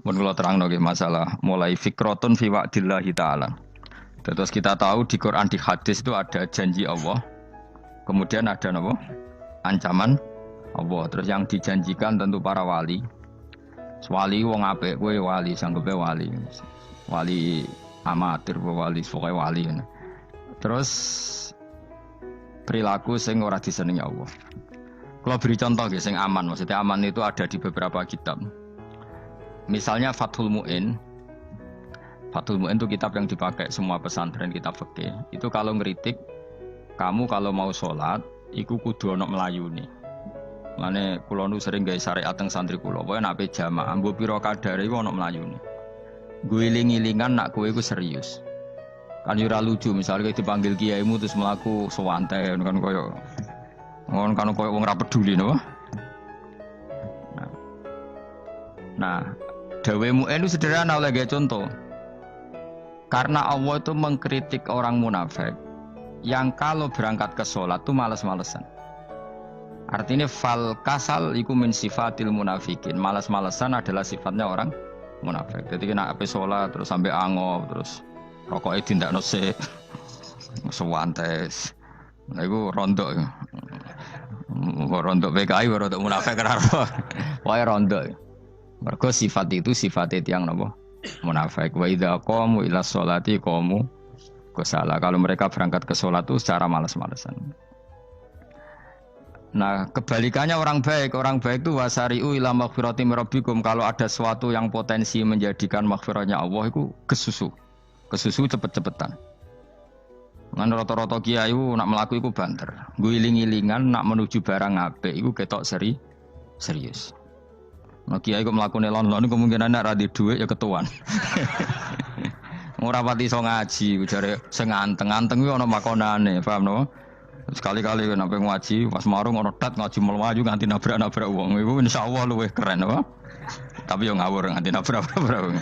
Mun kula terangno nggih masalah mulai fikrotun fi wa'dillahi ta'ala. Terus kita tahu di Quran di hadis itu ada janji Allah. Kemudian ada napa? Ancaman Allah. Terus yang dijanjikan tentu para wali. Wali wong apik kowe wali sanggepe wali. Wali amatir wali pokoke wali. Terus perilaku sing ora disenengi Allah. Kalau beri contoh nggih sing aman, maksudnya aman itu ada di beberapa kitab. Misalnya Fathul Mu'in. Fathul Mu'in itu kitab yang dipakai semua pesantren, kitab fikih. Itu kalau ngeritik, kamu kalau mau sholat, iku kudu ana melayune. Mane kula nu sering gawe syariat teng santri kula, pokoke nek ape jamaah, mbok pira kadare iku ana melayune. Guling-gilingan nak kowe iku serius. Kan yo ora lucu, misalnya dipanggil kiaimu terus mlaku sewante kan koyo ngono kan koyo wong ora peduli napa. Nah, dawe Mu'in itu sederhana oleh gaya contoh. Karena Allah itu mengkritik orang munafik yang kalau berangkat ke sholat itu malas-malesan. Artinya fal kasal iku min sifatil munafikin. Malas-malesan adalah sifatnya orang munafik. Jadi kena ape sholat terus sampai angop terus rokoknya tindakno sik sewantes. Nah iku rondok. Rondok PKI rondok munafik karo. Wae rondok. Mergo sifat itu sifatnya tiang napa? Munafik. Wa idza qamu ila sholati qamu kusala. Kalau mereka berangkat ke sholat itu secara malas-malesan. Nah, kebalikannya orang baik itu wasari'u ila maghfirati rabbikum. Kalau ada sesuatu yang potensi menjadikan maghfirahnya Allah itu kesusu. Kesusu cepet-cepetan. Ngan rata-rata kiai nak mlaku iku banter. Guling-gilingan nak menuju barang apik iku ketok serius. Nah kiai kok mlakune lon-lon kemungkinan nek ra di dhuwit ya ketuan. Ora pati iso ngaji jare sing anteng-anteng kuwi ana makonane, paham no? Sekali-kali nek ngaji pas marung ana tat ngaji mlayu nganti nabrak-nabrak wong. Iku insyaallah luwih keren apa? Tapi yo ngawur nganti nabrak-nabrak wong.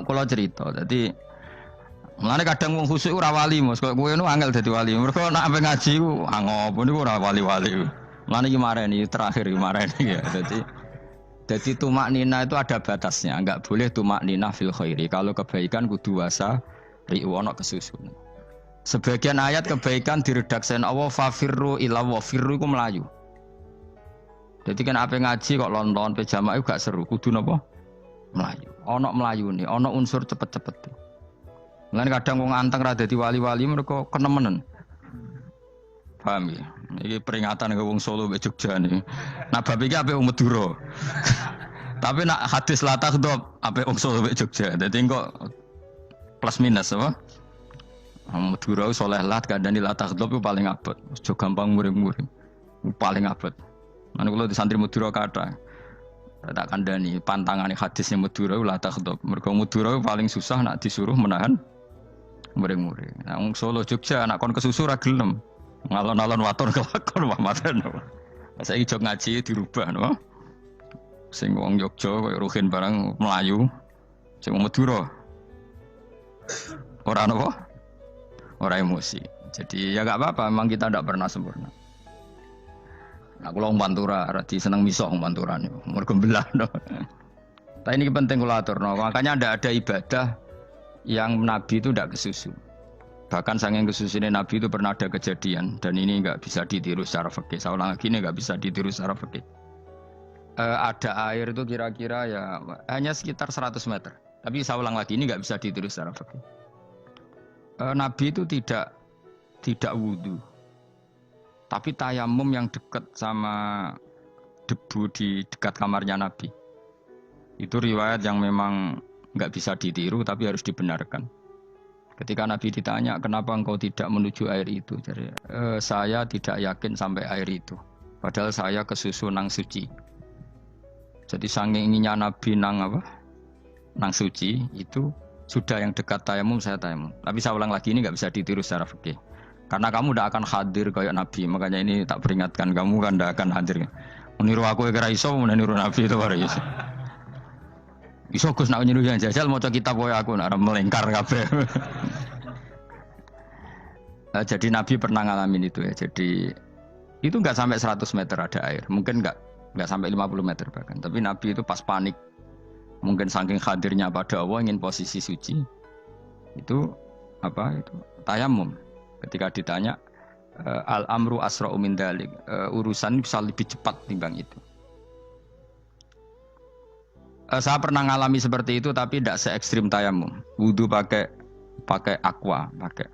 Kalau cerita, dadi mulane kadang wong khusuk ora wali, Mas. Kok kowe nu angel dadi wali. Mergo nek ampe ngaji ku angop niku ora wali-wali. Mulane iki mareni terakhir iki mareni ya. Jadi tumak nina itu ada batasnya, enggak boleh tumak nina fil khairi. Kalau kebaikan kudu wasa ri'u ana kesusun. Sebagian ayat kebaikan diredaksen Allah fafirru ila wa firru iku melayu. Jadi kan ape ngaji kok lonton pe jamaah gak seru, kudu napa? Melayu. Ana melayune, ana unsur cepet-cepet. Lan kadang wong anteng ra dadi wali-wali mereka kenemenen. Paham ya? Ini peringatan ke wong Solo mbek Jogja nih. Nah bab iki apik wong Madura. Tapi nak hadis la takhdhab apik wong Solo mbek Jogja. Dadi kok plus minus apa? Wong Madura saleh lah kandhani la takhdhab ku paling abot. Aja gampang muring-muring. Paling abot. Lan kula di santri Madura kathah. Tak kandhani pantangane hadisnya Madura la takhdhab. Mergo Madura paling susah nak disuruh menahan muring-muring. Nah wong Solo Jogja nak kon kesusu ra gelem. Ngalon-alon waton kelakon wamaten. Saiki jog ngaji dirubah no. Sing wong Jogja koyo Ruhin barang Melayu. Sing wong Madura. Ora napa? Ora emosi. Jadi ya enggak apa-apa, memang kita tidak pernah sempurna. Nah, kula wong Pantura radi seneng misok wong Pantura niku. Mergo belah no. Tapi ini penting kula aturno. Makanya ndak ada ibadah yang Nabi itu tidak kesusu. Bahkan saking kesusunnya Nabi itu pernah ada kejadian dan ini enggak bisa ditiru secara fikih. Saya ulang lagi ini enggak bisa ditiru secara fikih. Ada air itu kira-kira ya hanya sekitar 100 meter. Tapi saya ulang lagi ini enggak bisa ditiru secara fikih. Nabi itu tidak wudu. Tapi tayamum yang dekat sama debu di dekat kamarnya Nabi. Itu riwayat yang memang enggak bisa ditiru tapi harus dibenarkan. Ketika Nabi ditanya, kenapa engkau tidak menuju air itu? Jadi, saya tidak yakin sampai air itu. Padahal saya kesusu nang suci. Jadi saking inginnya Nabi nang suci, itu sudah yang dekat tayamum, saya tayamum. Tapi saya ulang lagi, ini nggak bisa ditiru secara fikih. Karena kamu tidak akan hadir kayak Nabi. Makanya ini tak peringatkan, kamu kan tidak akan hadir. Meniru aku ya kira iso, meniru Nabi itu baru iso. Iso Gus nak nyuruh yang jajal maca kitab koyo aku nak melengkar kabeh. Jadi Nabi pernah ngalamin itu ya. Jadi itu enggak sampai 100 meter ada air. Mungkin enggak sampai 50 meter bahkan. Tapi Nabi itu pas panik mungkin saking hadirnya pada Allah ingin posisi suci. Itu apa itu? Tayamum. Ketika ditanya al-amru asra'u min dzalik, urusan bisa lebih cepat timbang itu. Saya pernah ngalami seperti itu tapi tidak se ekstrim tayamum. Wudu pakai aqua, pakai.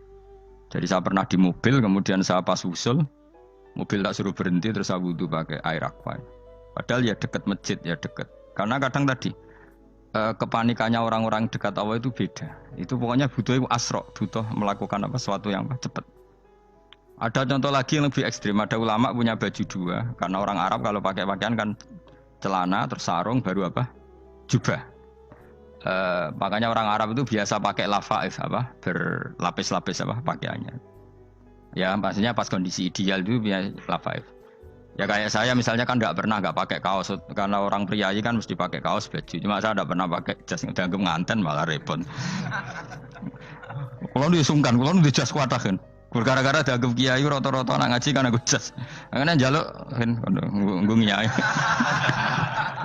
Jadi saya pernah di mobil, kemudian saya pas usul, mobil tak suruh berhenti, terus saya wudu pakai air aqua. Padahal ya dekat masjid, ya dekat. Karena kadang tadi kepanikannya orang-orang dekat Allah itu beda. Itu pokoknya butuh asro, butuh melakukan sesuatu yang cepat. Ada contoh lagi yang lebih ekstrim. Ada ulama punya baju dua, karena orang Arab kalau pakai pakaian kan celana, terus sarung, baru jubah. Makanya orang Arab itu biasa pakai lafaif berlapis-lapis pakaiannya. Ya pastinya pas kondisi ideal itu biasa lafaif. Ya kayak saya misalnya kan nggak pakai kaos karena orang priayi kan mesti pakai kaos baju. Cuma saya nggak pernah pakai jas dianggap nganten malah repot. Kalau disungkan, kalau di jas kuatakan. Gara-gara dianggap kiai rata-rata anak ngaji kan aku jas. Karena jaluk kan nggung nyai.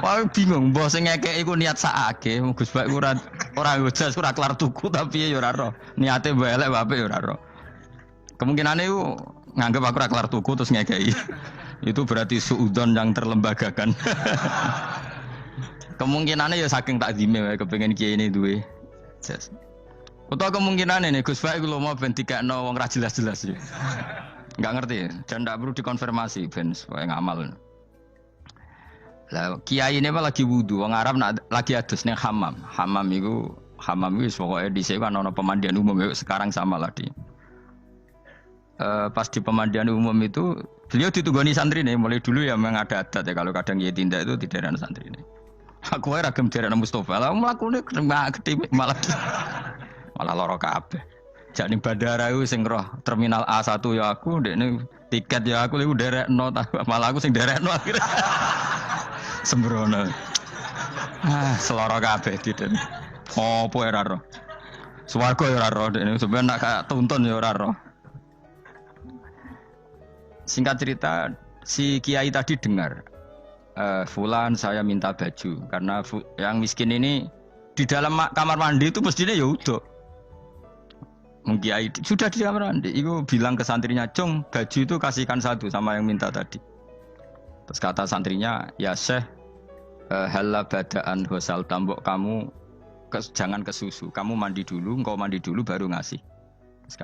Wah bingung, bos ngekek iku niat sakake, Gus Bak ora jas ora kelar tuku tapi ya ora ro. Niate mbok elek apik ya ora ro. Kemungkinane iku nganggep aku ora kelar tuku terus ngekeki. Itu berarti suudzon yang terlembagakan. Kemungkinannya ya saking takzime wae kepengin kiai ini duwe jas. Utawa kemungkinane nih Gus Bak iku lho mau ben dikekno wong ra jelas-jelas ya. Enggak ngerti dan ndak perlu dikonfirmasi ben supaya ngamal. Lah kiai ini lagi wudu, wong Arab lagi adus ning hammam. Hammam itu pokoke dhisik kan ana pemandian umum sekarang sama lah di. Pas di pemandian umum itu beliau ditunggoni santri nih, mulai dulu ya memang ada adat ya kalau kadang kiai tindak itu di daerah santri nih. Aku ora gem daerah Mustofa, lah mlakune gede malah lara kabeh. Jak ning bandara iku sing roh terminal A1 ya aku, ndekne tiket ya aku liku derekno malah aku sing derekno akhirnya. Sembrono. Seloro kabeh diten. Opo ora ro. Swarga ya ora ro, dene sampeyan nak tuntun ya ora ro. Singkat cerita, si kiai tadi dengar, fulan saya minta baju karena yang miskin ini di dalam kamar mandi itu mestinya ya udah. Kiai sudah di kamar mandi, itu bilang ke santrinya, "Cung, baju itu kasihkan satu sama yang minta tadi." Terus kata santrinya, "Ya Syekh, halla badaan hosal tambok kamu jangan ke susu, kamu mandi dulu, engkau mandi dulu baru ngasih." Terus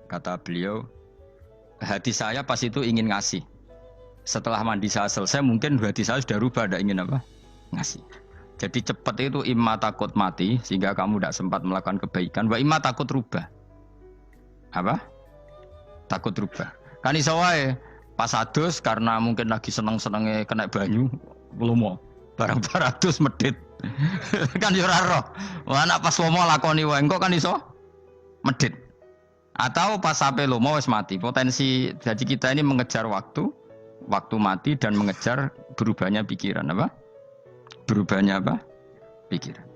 kata beliau, hati saya pas itu ingin ngasih. Setelah mandi saya selesai, mungkin hati saya sudah rubah, tidak ingin ngasih. Jadi cepat itu imma takut mati sehingga kamu tidak sempat melakukan kebaikan, wa imma takut rubah. Takut rubah. Kan iso wae pas adus karena mungkin lagi seneng-senenge kena banyu, lomo. Barang 200 medit. Kan yo ora roh. Wah nek pas lomo lakoni wae engko kan iso medit. Atau pas sampai lomo wis mati. Potensi jadi kita ini mengejar waktu mati dan mengejar berubahnya pikiran Berubahnya pikiran.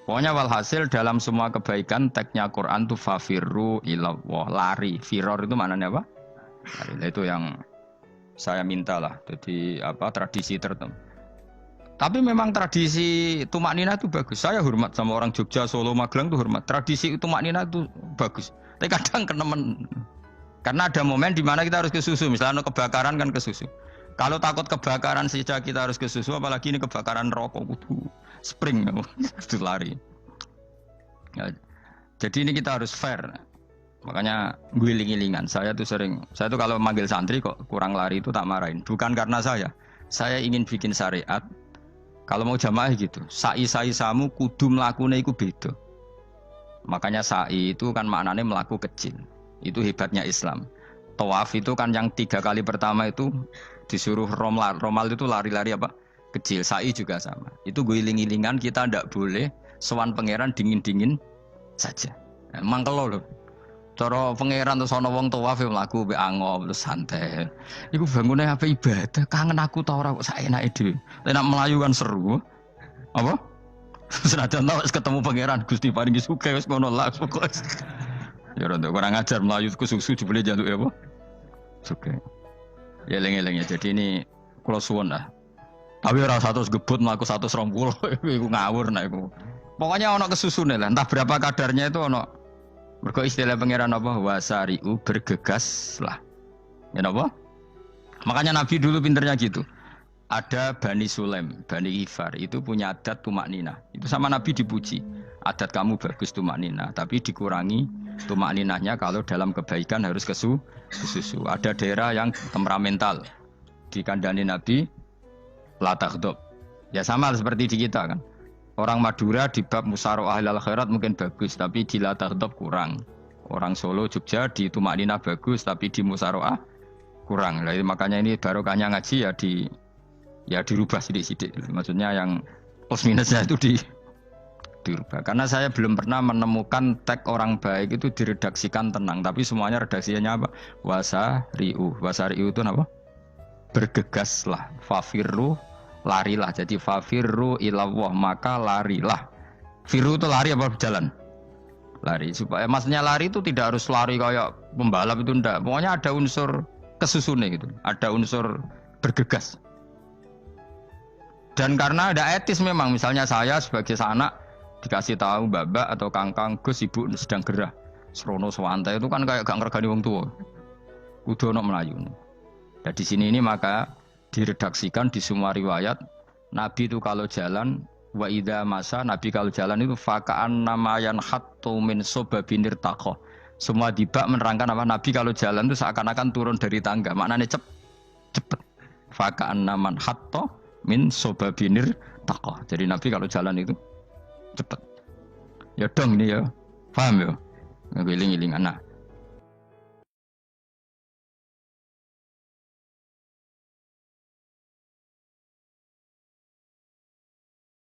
Pokoknya walhasil dalam semua kebaikan teksnya Quran itu fafirru ilallah, lari. Firor itu maknanya apa? Lari. Itu yang saya minta lah. Jadi tradisi tertentu. Tapi memang tradisi tumak nina itu bagus. Saya hormat sama orang Jogja, Solo, Magelang itu hormat. Tradisi tumak nina itu bagus. Tapi kadang kenemen. Karena ada momen di mana kita harus ke susu. Misalnya kebakaran kan ke susu. Kalau takut kebakaran saja kita harus ke susu, apalagi ini kebakaran rokok, spring, itu lari. Ya, jadi ini kita harus fair. Makanya guling-gilingan. Saya tuh kalau manggil santri kok kurang lari itu tak marahin. Bukan karena saya ingin bikin syariat. Kalau mau jamaah gitu, sa'i samu kudu mlakune iku beda. Makanya sa'i itu kan maknanya melaku kecil. Itu hebatnya Islam. Tawaf itu kan yang 3 kali pertama itu disuruh romal itu lari-lari kecil. Sa'i juga sama. Itu guling-gilingan kita ndak boleh sowan pangeran dingin-dingin saja. Emang kalau loh. Cara pangeran terus ana wong tawaf mlaku mbek angop terus santai. Iku bangune apa ibadah? Kangen aku ta ora kok saenake dhewe. Nek melayu kan seru. Apa? Senajan wis ketemu pangeran Gusti paringi sugih wis ngono lah pokoke. Ya ora kurang ajar melayu ku susu jebule jantuke apa? Sugih. Ya eling-eling ya. Jadi ini kula suwun lah. Tapi ora 100 gebut mlaku 120 iku ngawur nek iku. Pokoknya ono kesusune lah, entah berapa kadarnya itu ono. Mergo istilah pangeran apa wasari'u bergegas lah. Ya napa? Makanya Nabi dulu pinternya gitu. Ada Bani Sulaim, Bani Ifar itu punya adat tumak nina. Itu sama Nabi dipuji. Adat kamu bagus tumak nina, tapi dikurangi tumak ninahnya kalau dalam kebaikan harus kesusu. Ada daerah yang temperamental. Dikandani Nabi la taghdab. Ya sama seperti di kita kan. Orang Madura di bab musyawarah ahlul khairat mungkin bagus, tapi di la taghdab kurang. Orang Solo, Jogja di tumak nina bagus, tapi di musyawarah kurang. Nah, makanya ini barokahnya ngaji ya dirubah sidik-sidik. Maksudnya yang plus minusnya itu dirubah. Karena saya belum pernah menemukan tag orang baik itu diredaksikan tenang, tapi semuanya redaksinya apa? Wasari'u. Wasari'u itu apa? Bergegaslah. Fafirru, larilah. Jadi fafirru ilallah, maka larilah. Firu itu lari apa berjalan? Lari. Supaya maksudnya lari itu tidak harus lari kayak pembalap itu enggak. Pokoknya ada unsur kesusune gitu. Ada unsur bergegas. Dan karena ada etis memang, misalnya saya sebagai anak dikasih tahu babak atau kangkang Gus ibu sedang gerah serono sewantai itu kan kayak gak ngergani wong tua. Kudu ono Melayu. Dan di sini ini maka diredaksikan di semua riwayat Nabi itu kalau jalan wa idza masa Nabi kalau jalan itu fakaan namayan hattu min sobabinir taqo. Semua dibak menerangkan apa Nabi kalau jalan itu seakan-akan turun dari tangga. Maknanya cepet. Fakaan naman hatto min sobabinir taqo. Jadi Nabi kalau jalan itu cepet. Ya dong ini ya. Paham ya? Ngiling-ngilingan. Nah,